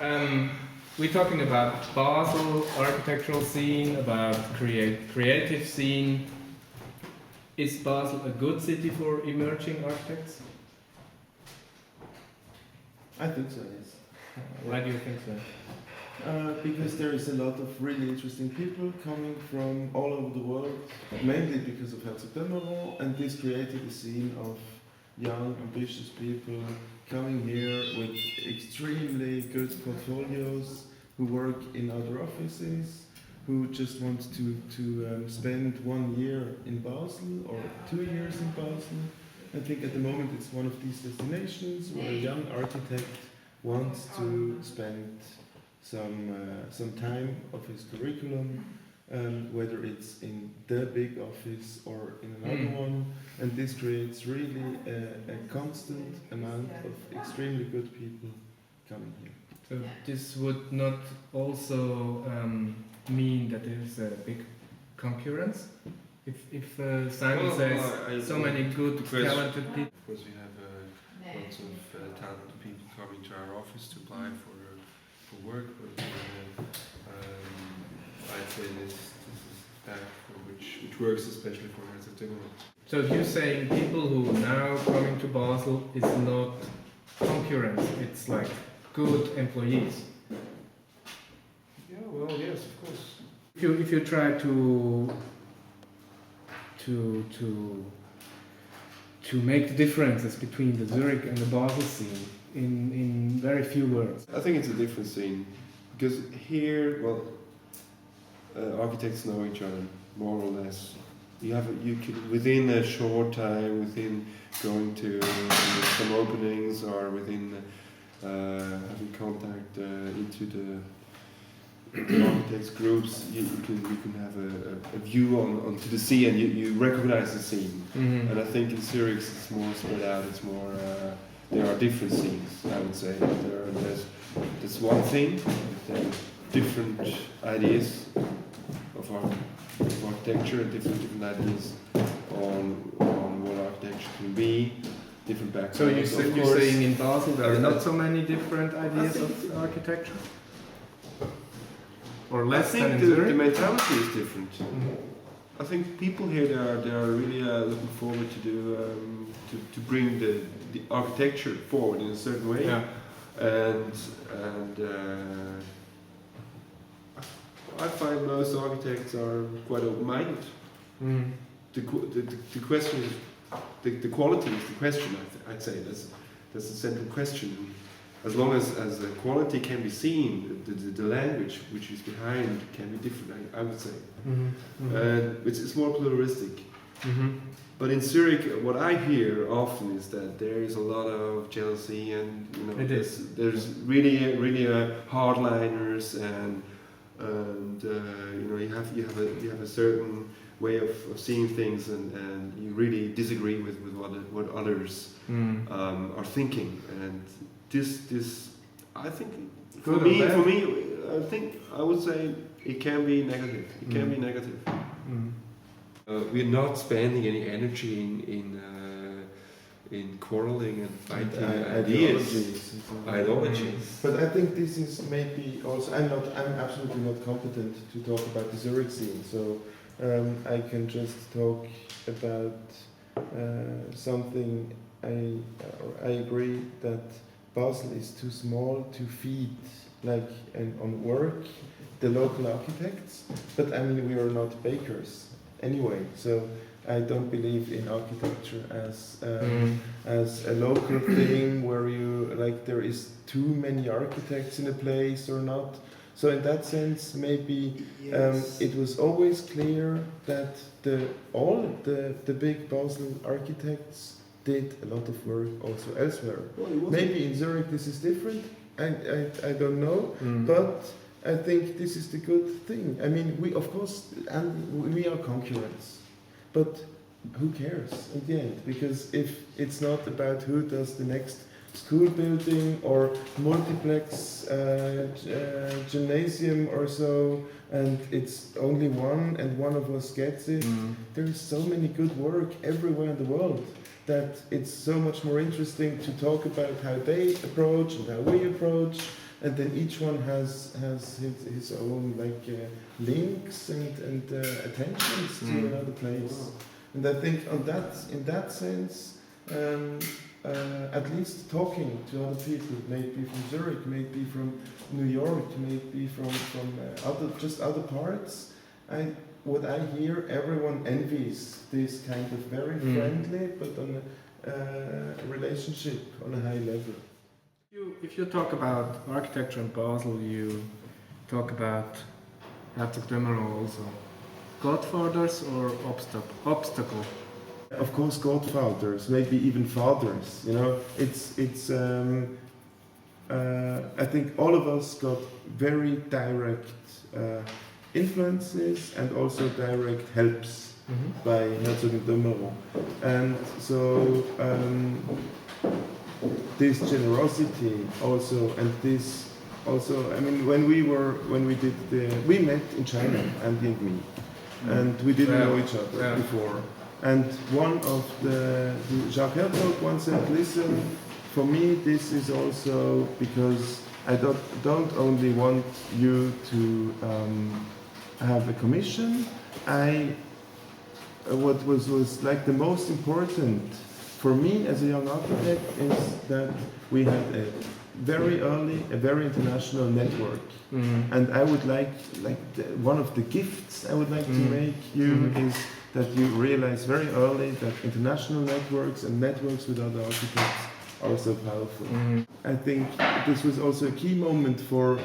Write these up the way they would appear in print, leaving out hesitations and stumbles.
We're talking about Basel architectural scene, about creative scene. Is Basel a good city for emerging architects? I think so, yes. Why do you think so? Because there is a lot of really interesting people coming from all over the world, mainly because of Tavola, and this created a scene of young, ambitious people coming here with extremely good portfolios, who work in other offices, who just want to spend 1 year in Basel or 2 years in Basel. I think at the moment it's one of these destinations where a young architect wants to spend some time of his curriculum, whether it's in the big office or in another one, and this creates really a constant amount of extremely good people coming here. So this would not also mean that there's a big concurrence? If Simon says so many good, talented people. Of course, we have lots of talented people coming to our office to apply for work, but I'd say this is that which works especially for architecture. So you're saying people who are now coming to Basel is not concurrence, it's like good employees? Yeah, well, yes, of course. If you try to make the differences between the Zurich and the Basel scene in very few words. I think it's a different scene because here, well, architects know each other more or less. You could within a short time, within going to some openings or within having contact into the architects groups, you can have a view onto the scene, and you recognize the scene. Mm-hmm. And I think in Zurich it's more spread out. It's more there are different scenes. I would say there's one thing. There are different ideas of architecture, different ideas on what architecture can be. Different backgrounds. So you're saying in Basel there are not so many different ideas of architecture? Or less than in Zurich? The mentality is different. Mm-hmm. I think people here they are really looking forward to do to bring the architecture forward in a certain way. Yeah. And I find most architects are quite open-minded. Mm. The question is the quality is the question. I'd say that's the central question. As long as the quality can be seen, the language which is behind can be different, I would say. Mm-hmm. Mm-hmm. It's more pluralistic. Mm-hmm. But in Zurich, what I hear often is that there is a lot of jealousy, and there's really hardliners, and you have a certain way of seeing things, and you really disagree with what others are thinking, and this I think for me I think I would say it can be negative. It can be negative. We're not spending any energy in quarreling and fighting ideologies. But I think this is maybe also I'm absolutely not competent to talk about the Zurich scene, so I can just talk about something. I agree that Basel is too small to feed on work the local architects, but I mean we are not bakers anyway, so I don't believe in architecture as a local thing where there is too many architects in a place or not. So in that sense, maybe it was always clear that all the big Basel architects did a lot of work also elsewhere. Well, maybe in Zurich this is different. I don't know, but I think this is the good thing. I mean, we of course, and we are concurrents, but who cares in the end? Because if it's not about who does the next school building or multiplex gymnasium or so, and it's only one and one of us gets it, there is so many good work everywhere in the world that it's so much more interesting to talk about how they approach and how we approach and then each one has his own links and attentions to another place. And I think in that sense, at least talking to other people, maybe from Zurich, maybe from New York, maybe from other parts, what I hear, everyone envies this kind of very friendly but on a relationship on a high level. If you talk about architecture in Basel, you talk about Herzog Dömerow also. Godfathers or obstacle? Of course, godfathers, maybe even fathers. You know, I think all of us got very direct influences and also direct helps by Herzog and Dömerow, and so this generosity also, and this also. I mean, we met in China, Andy and me, and we didn't know each other before. And one of the Jacques Herzog once said, "Listen, for me this is also because I don't only want you to have a commission. What was like the most important for me as a young architect is that we had a very international network, and I would like one of the gifts I would like to make you is that you realize very early that international networks and networks with other architects are so powerful." I think this was also a key moment for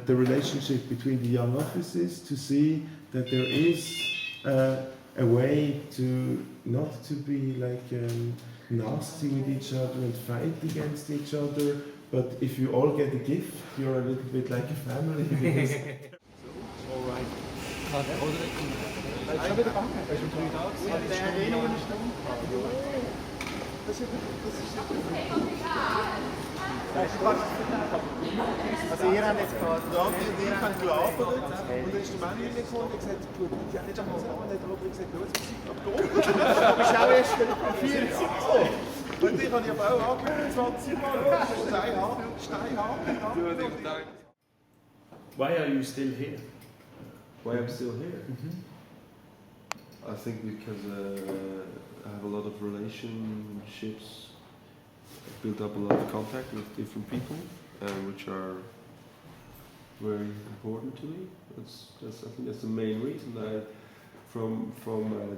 the relationship between the young offices, to see that there is a way to not to be nasty with each other and fight against each other, but if you all get a gift, you're a little bit like a family. All right. Also ihr habt jetzt gerade ihr habt gelabert und dann ist der Mann reingekommen und hat gesagt, gut, ich habe nicht einmal so, und hat Robert gesagt, du bist du bist auch erst 40 gekommen. Und ich habe ja auch angehört, 20 Mal, steinhart. Why are you still here? Why I'm still here? I think because I have a lot of relationships, built up a lot of contact with different people, which are very important to me. I think that's the main reason. From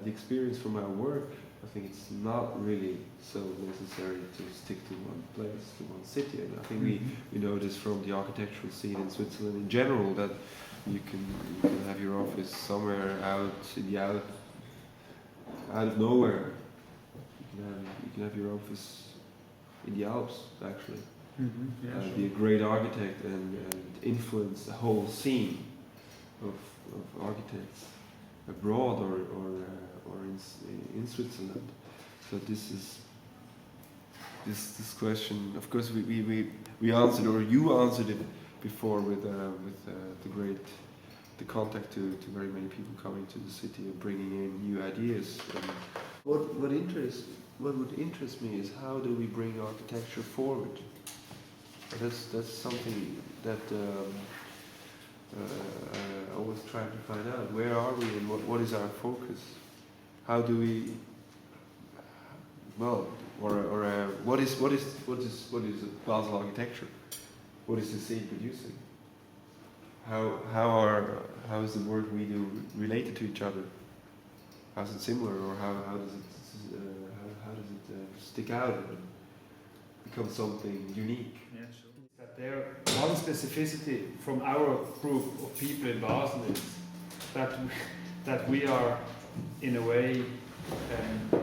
the experience from my work, I think it's not really so necessary to stick to one place, to one city. And I think we know this from the architectural scene in Switzerland in general, that you can have your office somewhere out of nowhere. You can have your office in the Alps, actually. Be a great architect and influence the whole scene of architects abroad or in Switzerland. So this question, of course, we answered, or you answered it before with the contact to very many people coming to the city and bringing in new ideas. And what would interest me is how do we bring architecture forward? That's something that I always try to find out. Where are we and what is our focus? How do we? Well, what is Basel architecture? What is the city producing? How is the work we do related to each other? How is it similar, or how does it stick out and become something unique? Yeah, sure. That there one specificity from our group of people in Basel is that we are in a way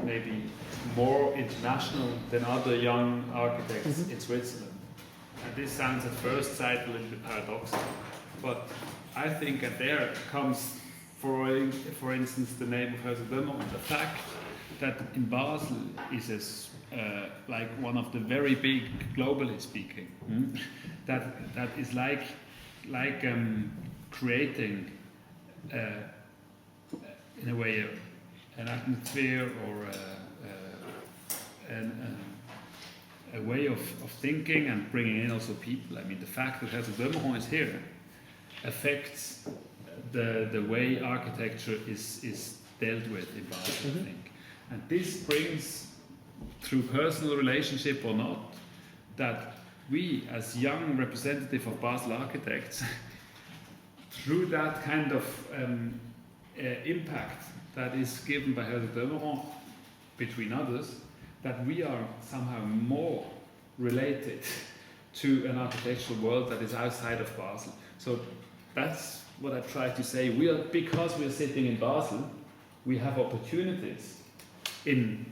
maybe more international than other young architects in Switzerland. And this sounds at first sight a little bit paradoxical, but I think that there comes, for instance, the name of Herzog Dömerow, the fact that in Basel is like one of the very big, globally speaking, that is like creating in a way an atmosphere or a way of thinking and bringing in also people. I mean, the fact that Herzog Dömeron is here affects the way architecture is dealt with in Basel, I think. And this brings, through personal relationship or not, that we as young representative of Basel architects, through that kind of impact that is given by Herzog Dömeron, between others, that we are somehow more related to an architectural world that is outside of Basel. So that's what I try to say. Because we are sitting in Basel, we have opportunities in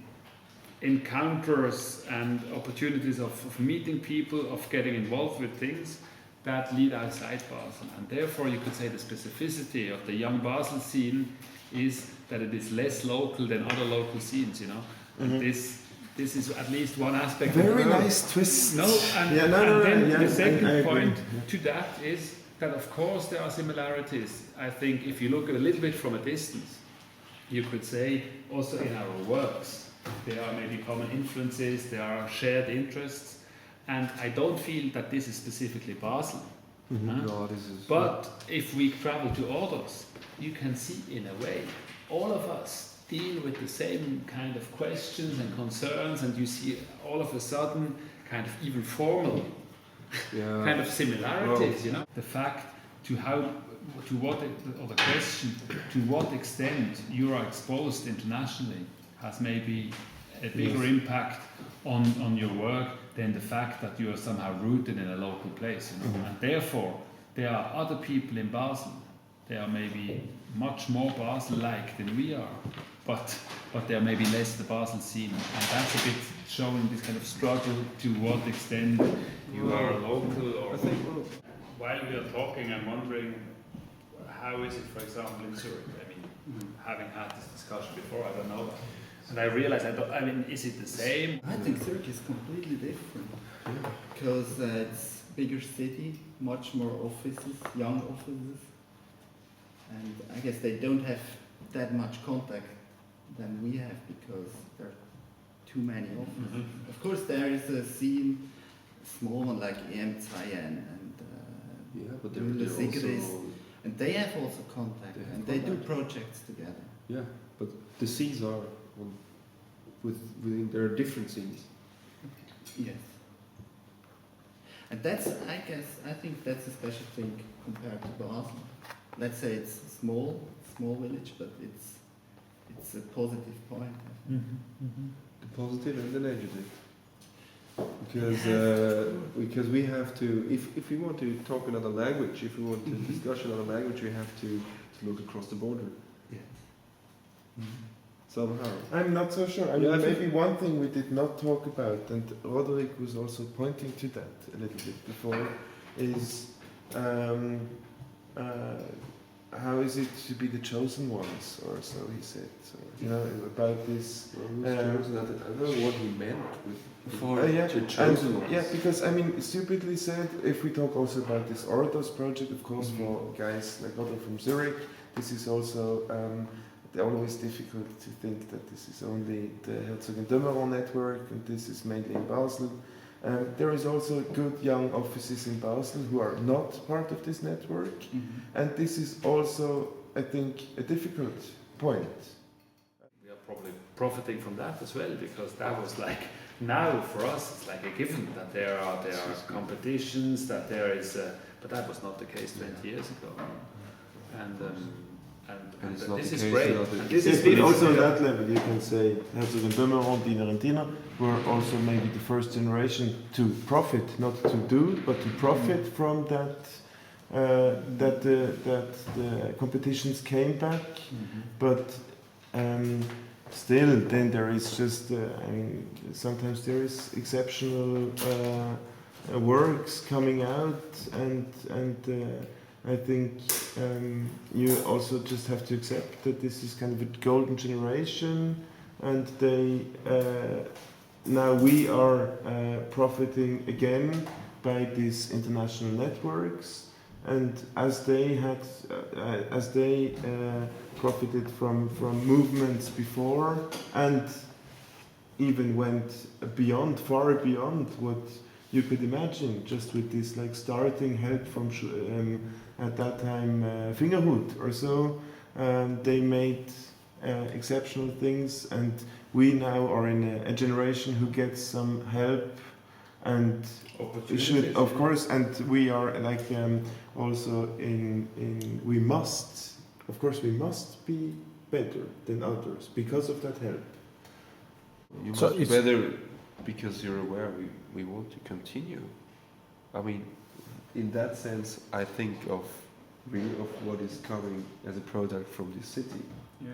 encounters and opportunities of meeting people, of getting involved with things that lead outside Basel. And therefore you could say the specificity of the young Basel scene is that it is less local than other local scenes, you know. And this is at least one aspect. Very nice twist. No, and the second point to that is that of course there are similarities. I think if you look at a little bit from a distance, you could say also in our works there are maybe common influences, there are shared interests, and I don't feel that this is specifically Basel. No, this is. But if we travel to others, you can see in a way all of us deal with the same kind of questions and concerns, and you see all of a sudden kind of even formal kind of similarities, you know. The fact or the question to what extent you are exposed internationally has maybe a bigger impact on your work than the fact that you are somehow rooted in a local place, you know. And therefore there are other people in Basel, they are maybe much more Basel-like than we are, but they are maybe less the Basel scene, and that's a bit showing this kind of struggle to what extent you are a local. Or I think, while we are talking, I'm wondering how is it, for example, in Zurich? I mean, having had this discussion before, I don't know, and I realize I mean, is it the same? I think Zurich is completely different because it's bigger city, much more offices, young offices, and I guess they don't have that much contact than we have because there are too many offices. Of course, there is a scene, a small one like Zayen and but Müller Sigris, and they have also contact and they do projects together. Yeah, but the scenes are within there are different scenes. Yes. And that's, I think that's a special thing compared to Basel. Let's say it's a small village, but it's a positive point. The positive and the negative. Because we have to, if we want to talk another language, if we want to discuss another language, we have to look across the border. Yeah. Somehow. I'm not so sure. I mean, maybe one thing we did not talk about, and Roderick was also pointing to that a little bit before, is how is it to be the chosen ones, or so he said. So, you know, about this. I don't know what he meant with the chosen ones. Yeah, because I mean, stupidly said, if we talk also about this Ordos project, of course, for guys like Otto from Zurich, this is also always difficult to think that this is only the Herzog and Dömeron network, and this is mainly in Basel. There is also good young offices in Basel who are not part of this network, and this is also, I think, a difficult point. We are probably profiting from that as well, because that was like, now for us it's like a given that there are competitions, that there is, but that was not the case 20 years ago, and this is great. But also on that level, you can say Herzog and Dömeron, Diener and Diener were also maybe the first generation to profit, not to do, but to profit from that. That the competitions came back, but still, then there is just. I mean, sometimes there is exceptional works coming out, and I think you also just have to accept that this is kind of a golden generation, and they now we are profiting again by these international networks, and as they profited from movements before, and even went beyond, far beyond what you could imagine, just with this like starting help from at that time Fingerhut or so. They made exceptional things, and we now are in a generation who gets some help, and we should, of course, and we are like also in we must, of course, we must be better than others because of that help. You So must be it's- better because you're aware we want to continue. I mean, in that sense, I think of really of what is coming as a product from this city. Yeah.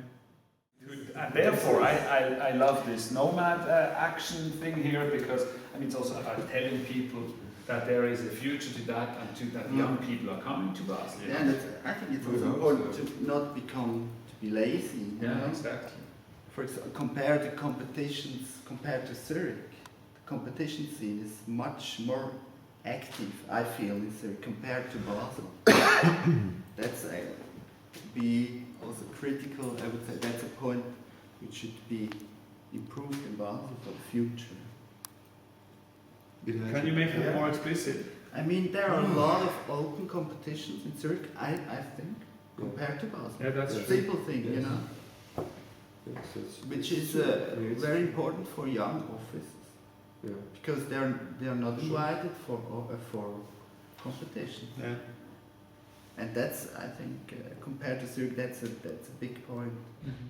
And therefore, I love this nomad action thing here, because I mean, it's also about telling people that there is a future to that, and to that young people are coming to Basilea. Yeah, and I think it's also important to not be lazy. You know? Exactly. For example, compare the competitions compared to Zurich. The competition scene is much more active, I feel, in Zurich compared to Basel. That's be also critical. I would say that's a point which should be improved in Basel for the future. Can you make it more explicit? I mean, there are a lot of open competitions in Zurich, I think, compared to Basel. Yeah, that's It's a true. simple thing, you know, which is very important for young officers, because they are not invited for competition. Yeah. And that's, I think, compared to Zurich, that's a big point. Mm-hmm.